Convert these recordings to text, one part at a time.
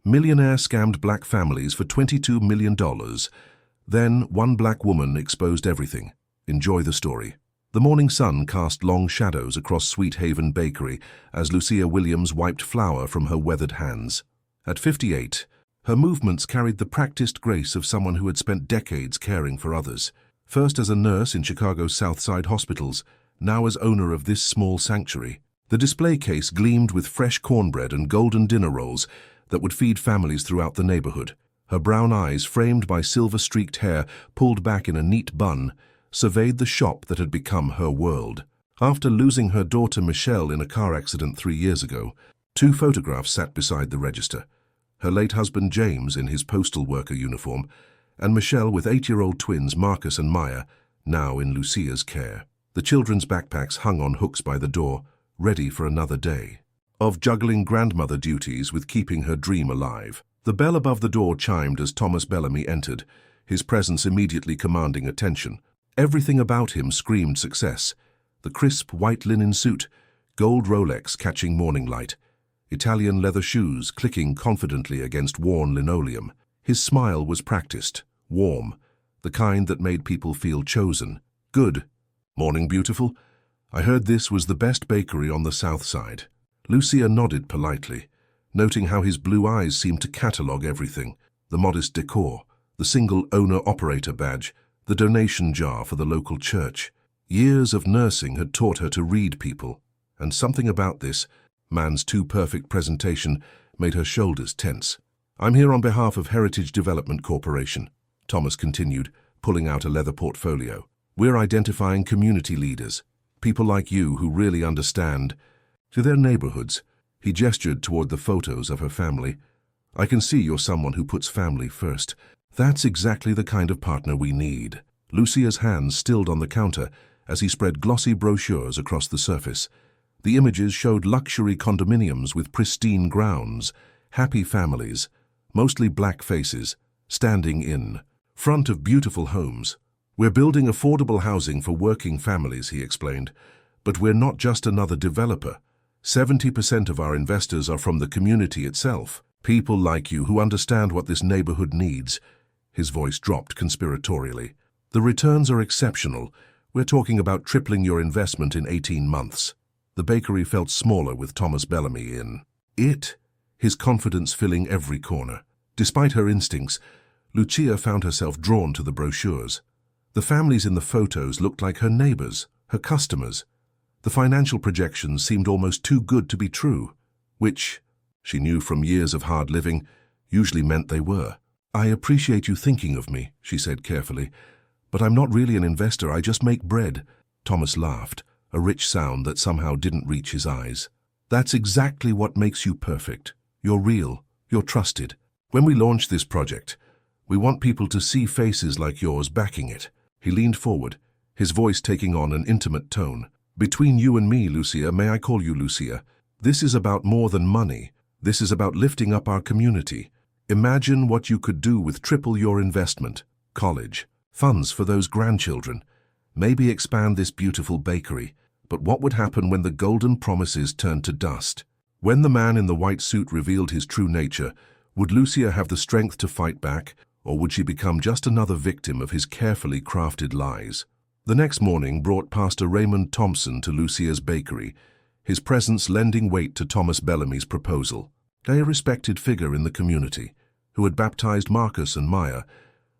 Millionaire scammed black families for $22 million. Then, one black woman exposed everything. Enjoy the story. The morning sun cast long shadows across Sweet Haven Bakery as Lucia Williams wiped flour from her weathered hands. At 58, her movements carried the practiced grace of someone who had spent decades caring for others. First as a nurse in Chicago's South Side hospitals, now as owner of this small sanctuary. The display case gleamed with fresh cornbread and golden dinner rolls that would feed families throughout the neighborhood. Her brown eyes, framed by silver-streaked hair pulled back in a neat bun, surveyed the shop that had become her world. After losing her daughter Michelle in a car accident 3 years ago, 2 photographs sat beside the register. Her late husband James in his postal worker uniform, and Michelle with 8-year-old twins Marcus and Maya, now in Lucia's care. The children's backpacks hung on hooks by the door, ready for another day of juggling grandmother duties with keeping her dream alive. The bell above the door chimed as Thomas Bellamy entered, his presence immediately commanding attention. Everything about him screamed success. The crisp white linen suit, gold Rolex catching morning light, Italian leather shoes clicking confidently against worn linoleum. His smile was practiced, warm, the kind that made people feel chosen. Good. Morning, beautiful. I heard this was the best bakery on the South Side. Lucia nodded politely, noting how his blue eyes seemed to catalogue everything. The modest decor, the single owner-operator badge, the donation jar for the local church. Years of nursing had taught her to read people, and something about this man's too-perfect presentation made her shoulders tense. I'm here on behalf of Heritage Development Corporation, Thomas continued, pulling out a leather portfolio. We're identifying community leaders, people like you who really understand to their neighborhoods. He gestured toward the photos of her family. I can see you're someone who puts family first. That's exactly the kind of partner we need. Lucia's hands stilled on the counter as he spread glossy brochures across the surface. The images showed luxury condominiums with pristine grounds, happy families, mostly black faces, standing in front of beautiful homes. We're building affordable housing for working families, he explained, but we're not just another developer. 70% of our investors are from the community itself, people like you who understand what this neighborhood needs. His voice dropped conspiratorially. The returns are exceptional. We're talking about tripling your investment in 18 months. The bakery felt smaller with Thomas Bellamy in it, his confidence filling every corner. Despite her instincts, Lucia found herself drawn to the brochures. The families in the photos looked like her neighbors, her customers. The financial projections seemed almost too good to be true, which, she knew from years of hard living, usually meant they were. I appreciate you thinking of me, she said carefully, but I'm not really an investor, I just make bread. Thomas laughed, a rich sound that somehow didn't reach his eyes. That's exactly what makes you perfect. You're real, you're trusted. When we launch this project, we want people to see faces like yours backing it. He leaned forward, his voice taking on an intimate tone. Between you and me, Lucia, may I call you Lucia? This is about more than money. This is about lifting up our community. Imagine what you could do with triple your investment. College, funds for those grandchildren. Maybe expand this beautiful bakery. But what would happen when the golden promises turned to dust? When the man in the white suit revealed his true nature, would Lucia have the strength to fight back, or would she become just another victim of his carefully crafted lies? The next morning brought Pastor Raymond Thompson to Lucia's bakery, his presence lending weight to Thomas Bellamy's proposal. A respected figure in the community, who had baptized Marcus and Maya,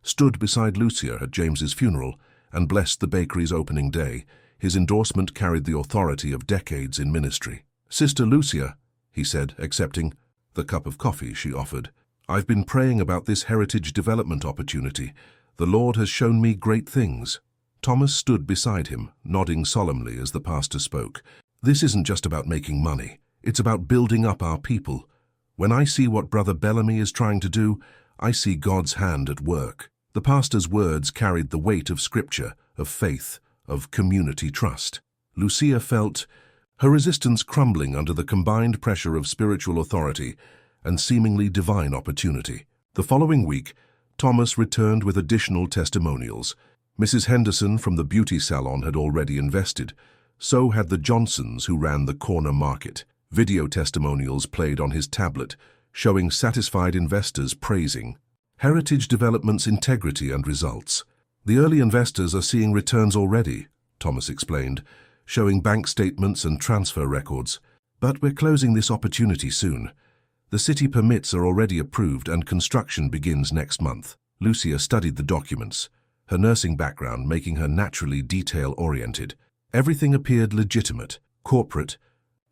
stood beside Lucia at James's funeral and blessed the bakery's opening day. His endorsement carried the authority of decades in ministry. Sister Lucia, he said, accepting the cup of coffee she offered, I've been praying about this heritage development opportunity. The Lord has shown me great things. Thomas stood beside him, nodding solemnly as the pastor spoke. This isn't just about making money. It's about building up our people. When I see what Brother Bellamy is trying to do, I see God's hand at work. The pastor's words carried the weight of scripture, of faith, of community trust. Lucia felt her resistance crumbling under the combined pressure of spiritual authority and seemingly divine opportunity. The following week, Thomas returned with additional testimonials. Mrs. Henderson from the beauty salon had already invested. So had the Johnsons who ran the corner market. Video testimonials played on his tablet, showing satisfied investors praising Heritage Development's integrity and results. The early investors are seeing returns already, Thomas explained, showing bank statements and transfer records. But we're closing this opportunity soon. The city permits are already approved and construction begins next month. Lucia studied the documents, her nursing background making her naturally detail-oriented. Everything appeared legitimate, corporate,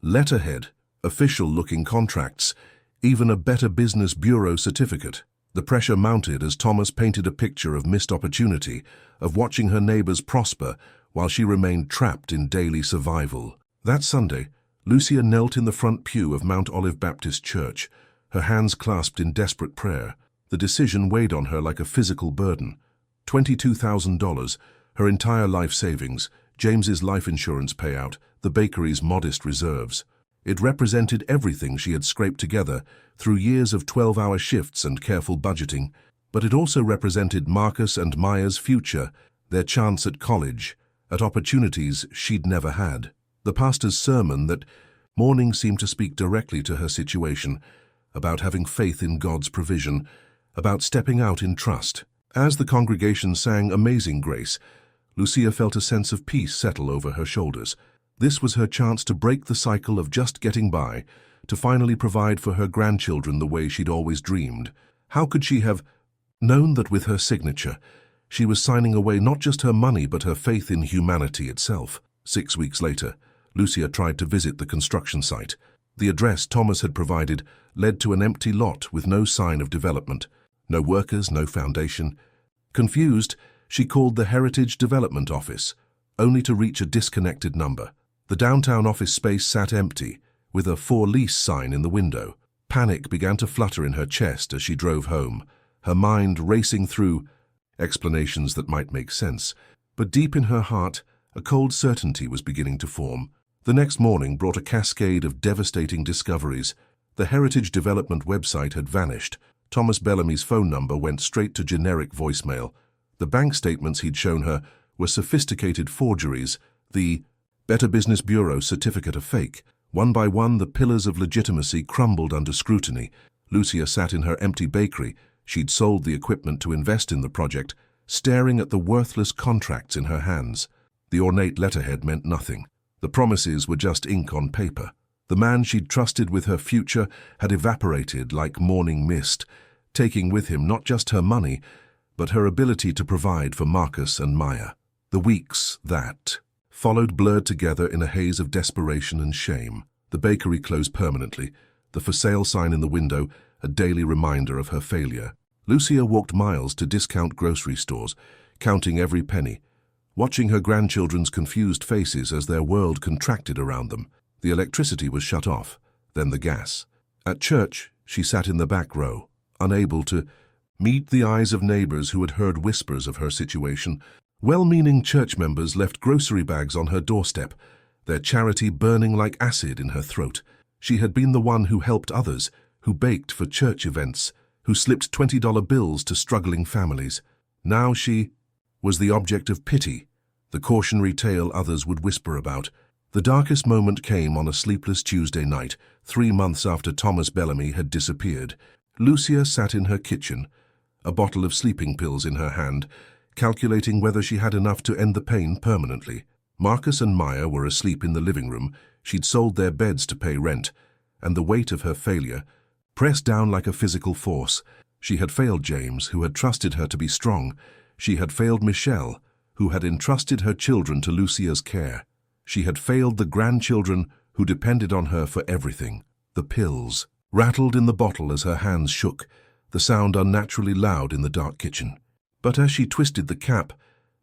letterhead, official-looking contracts, even a Better Business Bureau certificate. The pressure mounted as Thomas painted a picture of missed opportunity, of watching her neighbors prosper while she remained trapped in daily survival. That Sunday, Lucia knelt in the front pew of Mount Olive Baptist Church, her hands clasped in desperate prayer. The decision weighed on her like a physical burden. $22,000, her entire life savings, James's life insurance payout, the bakery's modest reserves. It represented everything she had scraped together through years of 12-hour shifts and careful budgeting, but it also represented Marcus and Maya's future, their chance at college, at opportunities she'd never had. The pastor's sermon that morning seemed to speak directly to her situation, about having faith in God's provision, about stepping out in trust. As the congregation sang Amazing Grace, Lucia felt a sense of peace settle over her shoulders. This was her chance to break the cycle of just getting by, to finally provide for her grandchildren the way she'd always dreamed. How could she have known that with her signature, she was signing away not just her money but her faith in humanity itself? 6 weeks later, Lucia tried to visit the construction site. The address Thomas had provided led to an empty lot with no sign of development. No workers, no foundation. Confused, she called the Heritage Development Office, only to reach a disconnected number. The downtown office space sat empty, with a for lease sign in the window. Panic began to flutter in her chest as she drove home, her mind racing through explanations that might make sense. But deep in her heart, a cold certainty was beginning to form. The next morning brought a cascade of devastating discoveries. The Heritage Development website had vanished. Thomas Bellamy's phone number went straight to generic voicemail. The bank statements he'd shown her were sophisticated forgeries, the Better Business Bureau certificate a fake. One by one, the pillars of legitimacy crumbled under scrutiny. Lucia sat in her empty bakery. She'd sold the equipment to invest in the project, staring at the worthless contracts in her hands. The ornate letterhead meant nothing. The promises were just ink on paper. The man she'd trusted with her future had evaporated like morning mist, taking with him not just her money, but her ability to provide for Marcus and Maya. The weeks that followed blurred together in a haze of desperation and shame. The bakery closed permanently, the for sale sign in the window a daily reminder of her failure. Lucia walked miles to discount grocery stores, counting every penny, watching her grandchildren's confused faces as their world contracted around them. The electricity was shut off, then the gas. At church, she sat in the back row, unable to meet the eyes of neighbors who had heard whispers of her situation. Well-meaning church members left grocery bags on her doorstep, their charity burning like acid in her throat. She had been the one who helped others, who baked for church events, who slipped $20 bills to struggling families. Now she was the object of pity, the cautionary tale others would whisper about. The darkest moment came on a sleepless Tuesday night, 3 months after Thomas Bellamy had disappeared. Lucia sat in her kitchen, a bottle of sleeping pills in her hand, calculating whether she had enough to end the pain permanently. Marcus and Maya were asleep in the living room. She'd sold their beds to pay rent, and the weight of her failure pressed down like a physical force. She had failed James, who had trusted her to be strong. She had failed Michelle, who had entrusted her children to Lucia's care. She had failed the grandchildren who depended on her for everything. The pills rattled in the bottle as her hands shook, the sound unnaturally loud in the dark kitchen. But as she twisted the cap,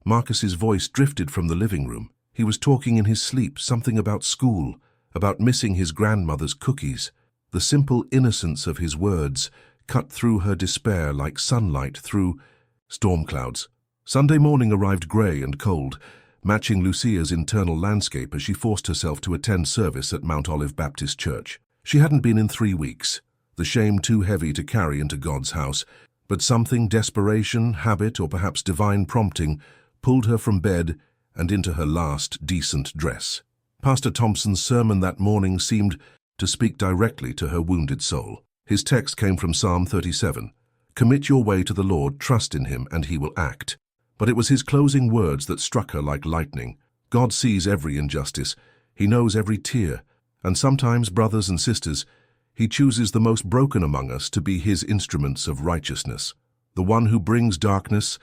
Marcus's voice drifted from the living room. He was talking in his sleep, something about school, about missing his grandmother's cookies. The simple innocence of his words cut through her despair like sunlight through storm clouds. Sunday morning arrived grey and cold, matching Lucia's internal landscape as she forced herself to attend service at Mount Olive Baptist Church. She hadn't been in 3 weeks, the shame too heavy to carry into God's house, but something, desperation, habit, or perhaps divine prompting, pulled her from bed and into her last decent dress. Pastor Thompson's sermon that morning seemed to speak directly to her wounded soul. His text came from Psalm 37. Commit your way to the Lord, trust in him, and he will act. But it was his closing words that struck her like lightning. God sees every injustice. He knows every tear. And sometimes, brothers and sisters, he chooses the most broken among us to be his instruments of righteousness. The one who brings darkness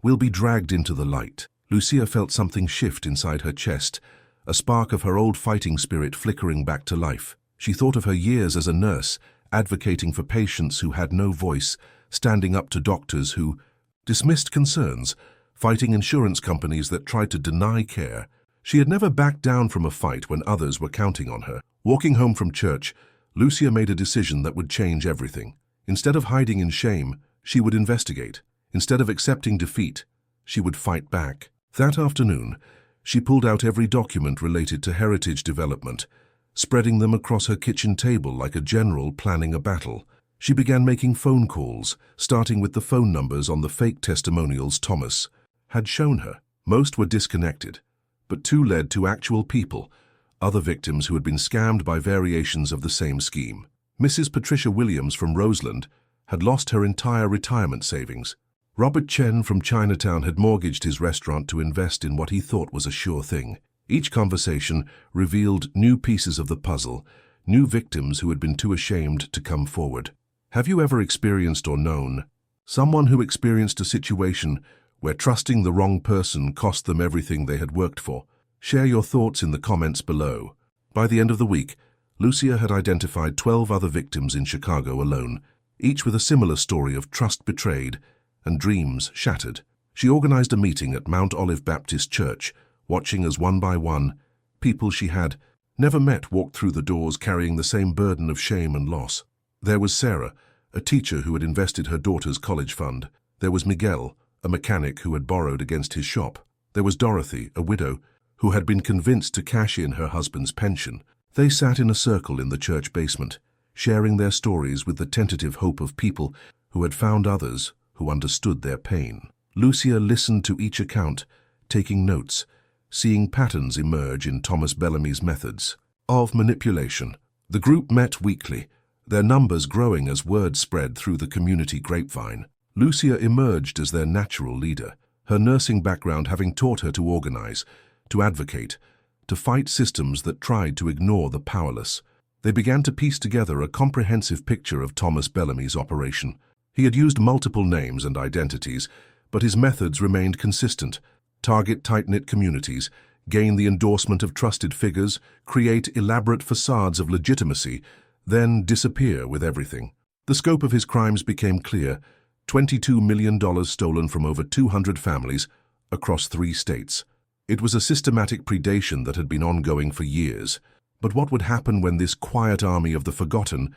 will be dragged into the light. Lucia felt something shift inside her chest, a spark of her old fighting spirit flickering back to life. She thought of her years as a nurse, advocating for patients who had no voice, standing up to doctors who dismissed concerns, fighting insurance companies that tried to deny care. She had never backed down from a fight when others were counting on her. Walking home from church, Lucia made a decision that would change everything. Instead of hiding in shame, she would investigate. Instead of accepting defeat, she would fight back. That afternoon, she pulled out every document related to heritage development, spreading them across her kitchen table like a general planning a battle. She began making phone calls, starting with the phone numbers on the fake testimonials Thomas had shown her. Most were disconnected, but 2 led to actual people, other victims who had been scammed by variations of the same scheme. Mrs. Patricia Williams from Roseland had lost her entire retirement savings. Robert Chen from Chinatown had mortgaged his restaurant to invest in what he thought was a sure thing. Each conversation revealed new pieces of the puzzle, new victims who had been too ashamed to come forward. Have you ever experienced or known someone who experienced a situation where trusting the wrong person cost them everything they had worked for? Share your thoughts in the comments below. By the end of the week, Lucia had identified 12 other victims in Chicago alone, each with a similar story of trust betrayed and dreams shattered. She organized a meeting at Mount Olive Baptist Church, watching as one by one, people she had never met walked through the doors carrying the same burden of shame and loss. There was Sarah, a teacher who had invested her daughter's college fund. There was Miguel, a mechanic who had borrowed against his shop. There was Dorothy, a widow, who had been convinced to cash in her husband's pension. They sat in a circle in the church basement, sharing their stories with the tentative hope of people who had found others who understood their pain. Lucia listened to each account, taking notes, seeing patterns emerge in Thomas Bellamy's methods of manipulation. The group met weekly, their numbers growing as word spread through the community grapevine. Lucia emerged as their natural leader, her nursing background having taught her to organize, to advocate, to fight systems that tried to ignore the powerless. They began to piece together a comprehensive picture of Thomas Bellamy's operation. He had used multiple names and identities, but his methods remained consistent. Target tight-knit communities, gain the endorsement of trusted figures, create elaborate facades of legitimacy, then disappear with everything. The scope of his crimes became clear: $22 million stolen from over 200 families across 3 states. It was a systematic predation that had been ongoing for years. But what would happen when this quiet army of the forgotten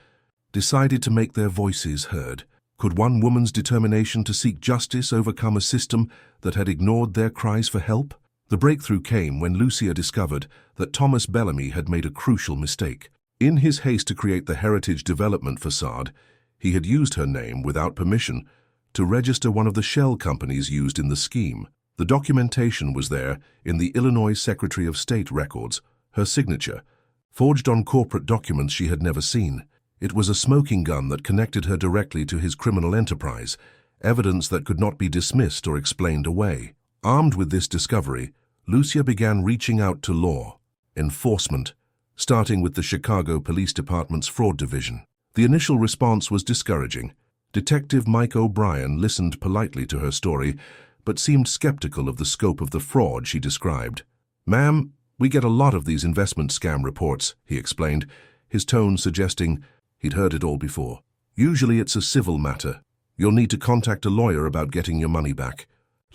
decided to make their voices heard? Could one woman's determination to seek justice overcome a system that had ignored their cries for help? The breakthrough came when Lucia discovered that Thomas Bellamy had made a crucial mistake. In his haste to create the heritage development facade, he had used her name without permission to register one of the shell companies used in the scheme. The documentation was there in the Illinois Secretary of State records, her signature, forged on corporate documents she had never seen. It was a smoking gun that connected her directly to his criminal enterprise, evidence that could not be dismissed or explained away. Armed with this discovery, Lucia began reaching out to law enforcement, starting with the Chicago Police Department's Fraud Division. The initial response was discouraging. Detective Mike O'Brien listened politely to her story, but seemed skeptical of the scope of the fraud she described. "Ma'am, we get a lot of these investment scam reports," he explained, his tone suggesting he'd heard it all before. "Usually it's a civil matter. You'll need to contact a lawyer about getting your money back."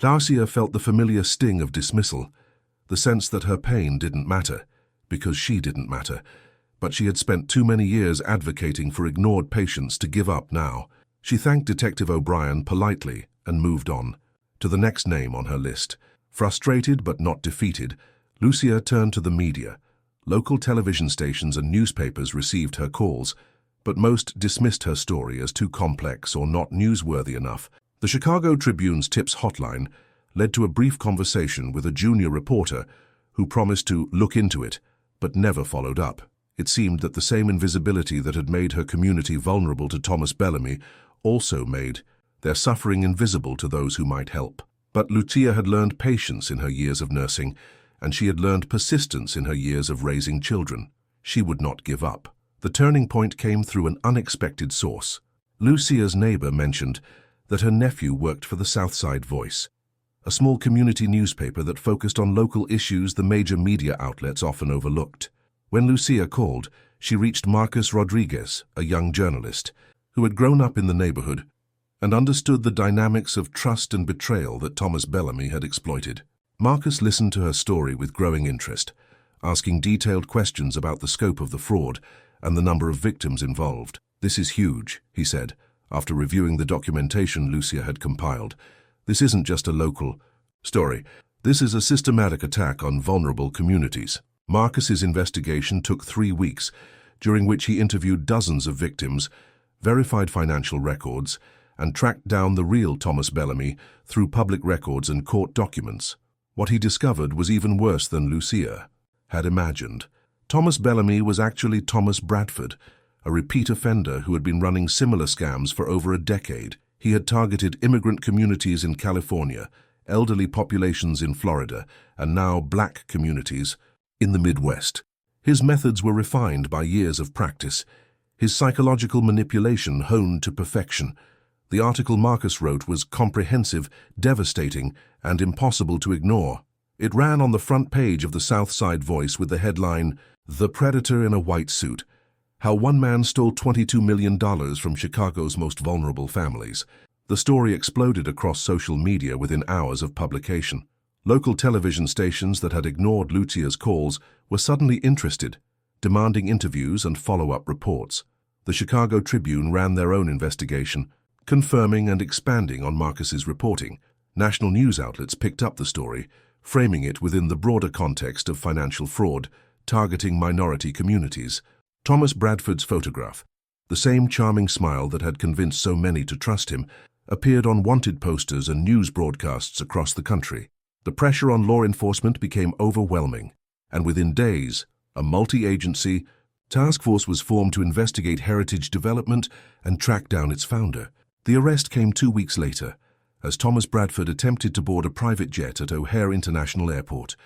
Lucia felt the familiar sting of dismissal, the sense that her pain didn't matter, because she didn't matter. But she had spent too many years advocating for ignored patients to give up now. She thanked Detective O'Brien politely and moved on to the next name on her list. Frustrated but not defeated, Lucia turned to the media. Local television stations and newspapers received her calls, but most dismissed her story as too complex or not newsworthy enough. The Chicago Tribune's tips hotline led to a brief conversation with a junior reporter who promised to look into it, but never followed up. It seemed that the same invisibility that had made her community vulnerable to Thomas Bellamy also made their suffering invisible to those who might help. But Lucia had learned patience in her years of nursing, and she had learned persistence in her years of raising children. She would not give up. The turning point came through an unexpected source. Lucia's neighbor mentioned that her nephew worked for the Southside Voice, a small community newspaper that focused on local issues the major media outlets often overlooked. When Lucia called, she reached Marcus Rodriguez, a young journalist, who had grown up in the neighborhood and understood the dynamics of trust and betrayal that Thomas Bellamy had exploited. Marcus listened to her story with growing interest, asking detailed questions about the scope of the fraud and the number of victims involved. "This is huge," he said, after reviewing the documentation Lucia had compiled. "This isn't just a local story. This is a systematic attack on vulnerable communities." Marcus's investigation took 3 weeks, during which he interviewed dozens of victims, verified financial records, and tracked down the real Thomas Bellamy through public records and court documents. What he discovered was even worse than Lucia had imagined. Thomas Bellamy was actually Thomas Bradford, a repeat offender who had been running similar scams for over a decade. He had targeted immigrant communities in California, elderly populations in Florida, and now black communities in the Midwest. His methods were refined by years of practice, his psychological manipulation honed to perfection. The article Marcus wrote was comprehensive, devastating, and impossible to ignore. It ran on the front page of the Southside Voice with the headline, "The Predator in a White Suit: How One Man Stole $22 million from Chicago's Most Vulnerable Families." The story exploded across social media within hours of publication. Local television stations that had ignored Lucia's calls were suddenly interested, demanding interviews and follow-up reports. The Chicago Tribune ran their own investigation, confirming and expanding on Marcus's reporting. National news outlets picked up the story, framing it within the broader context of financial fraud, targeting minority communities. Thomas Bradford's photograph, the same charming smile that had convinced so many to trust him, appeared on wanted posters and news broadcasts across the country. The pressure on law enforcement became overwhelming, and within days, a multi-agency task force was formed to investigate heritage development and track down its founder. The arrest came 2 weeks later, as Thomas Bradford attempted to board a private jet at O'Hare International Airport.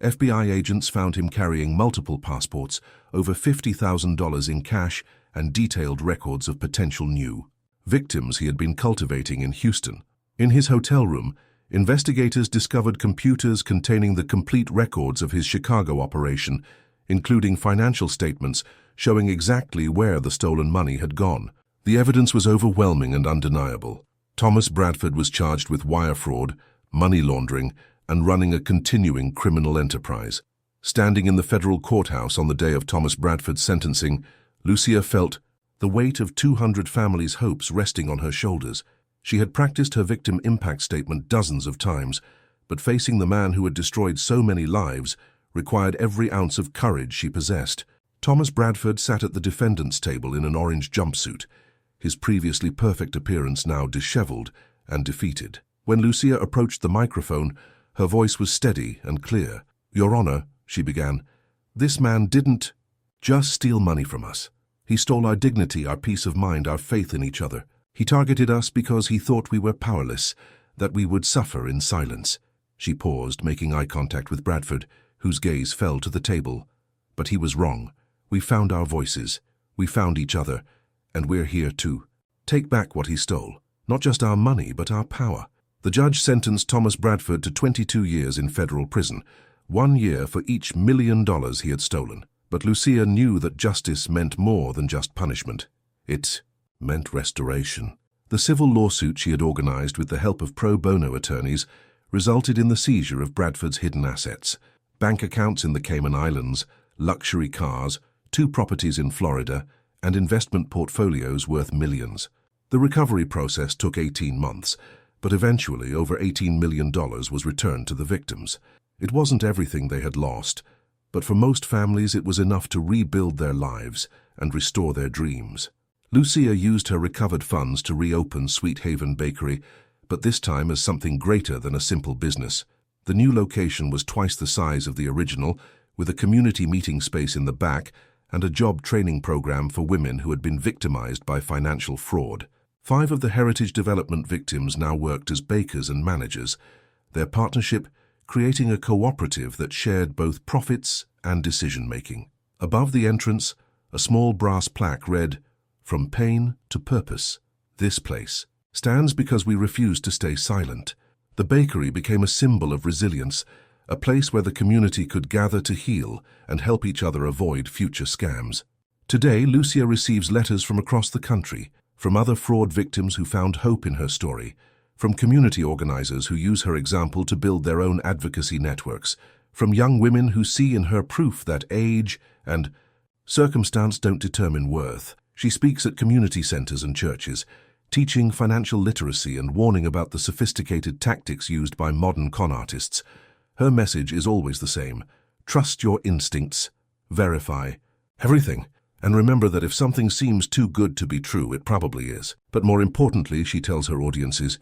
FBI agents found him carrying multiple passports, over $50,000 in cash, and detailed records of potential new victims he had been cultivating in Houston. In his hotel room, investigators discovered computers containing the complete records of his Chicago operation, including financial statements showing exactly where the stolen money had gone. The evidence was overwhelming and undeniable. Thomas Bradford was charged with wire fraud, money laundering, and running a continuing criminal enterprise. Standing in the federal courthouse on the day of Thomas Bradford's sentencing, Lucia felt the weight of 200 families' hopes resting on her shoulders. She had practiced her victim impact statement dozens of times, but facing the man who had destroyed so many lives required every ounce of courage she possessed. Thomas Bradford sat at the defendant's table in an orange jumpsuit, his previously perfect appearance now disheveled and defeated. When Lucia approached the microphone, her voice was steady and clear. "Your Honor," she began, "this man didn't just steal money from us. He stole our dignity, our peace of mind, our faith in each other. He targeted us because he thought we were powerless, that we would suffer in silence." She paused, making eye contact with Bradford, whose gaze fell to the table. "But he was wrong. We found our voices. We found each other. And we're here to take back what he stole. Not just our money, but our power." The judge sentenced Thomas Bradford to 22 years in federal prison, 1 year for each $1 million he had stolen. But Lucia knew that justice meant more than just punishment. It meant restoration. The civil lawsuit she had organized with the help of pro bono attorneys resulted in the seizure of Bradford's hidden assets: bank accounts in the Cayman Islands, luxury cars, 2 properties in Florida, and investment portfolios worth millions. The recovery process took 18 months, but eventually over $18 million was returned to the victims. It wasn't everything they had lost, but for most families it was enough to rebuild their lives and restore their dreams. Lucia used her recovered funds to reopen Sweet Haven Bakery, but this time as something greater than a simple business. The new location was twice the size of the original, with a community meeting space in the back and a job training program for women who had been victimized by financial fraud. 5 of the heritage development victims now worked as bakers and managers, their partnership creating a cooperative that shared both profits and decision-making. Above the entrance, a small brass plaque read, "From pain to purpose. This place stands because we refuse to stay silent." The bakery became a symbol of resilience, a place where the community could gather to heal and help each other avoid future scams. Today, Lucia receives letters from across the country, from other fraud victims who found hope in her story, from community organizers who use her example to build their own advocacy networks, from young women who see in her proof that age and circumstance don't determine worth. She speaks at community centers and churches, teaching financial literacy and warning about the sophisticated tactics used by modern con artists. Her message is always the same: trust your instincts, verify everything, and remember that if something seems too good to be true, it probably is. But more importantly, she tells her audiences,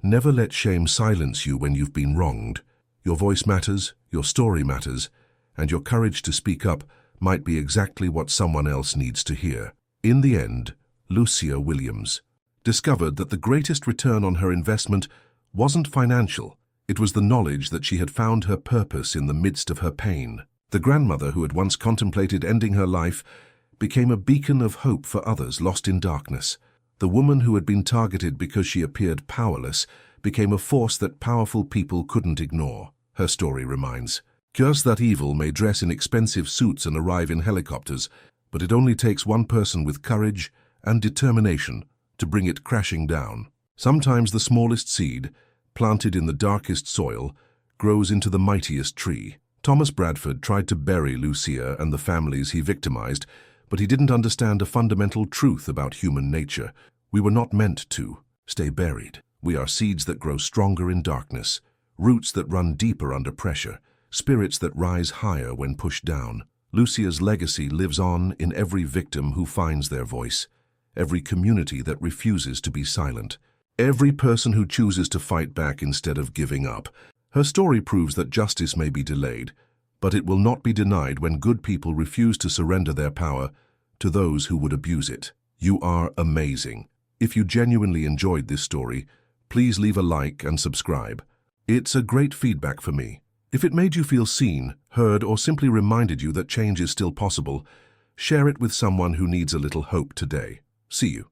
never let shame silence you when you've been wronged. Your voice matters, your story matters, and your courage to speak up might be exactly what someone else needs to hear. In the end, Lucia Williams discovered that the greatest return on her investment wasn't financial. It was the knowledge that she had found her purpose in the midst of her pain. The grandmother who had once contemplated ending her life became a beacon of hope for others lost in darkness. The woman who had been targeted because she appeared powerless became a force that powerful people couldn't ignore. Her story reminds us that evil may dress in expensive suits and arrive in helicopters, but it only takes one person with courage and determination to bring it crashing down. Sometimes the smallest seed, planted in the darkest soil, grows into the mightiest tree. Thomas Bradford tried to bury Lucia and the families he victimized, but he didn't understand a fundamental truth about human nature. We were not meant to stay buried. We are seeds that grow stronger in darkness, roots that run deeper under pressure, spirits that rise higher when pushed down. Lucia's legacy lives on in every victim who finds their voice, every community that refuses to be silent, every person who chooses to fight back instead of giving up. Her story proves that justice may be delayed, but it will not be denied when good people refuse to surrender their power to those who would abuse it. You are amazing. If you genuinely enjoyed this story, please leave a like and subscribe. It's a great feedback for me. If it made you feel seen, heard, or simply reminded you that change is still possible, share it with someone who needs a little hope today. See you.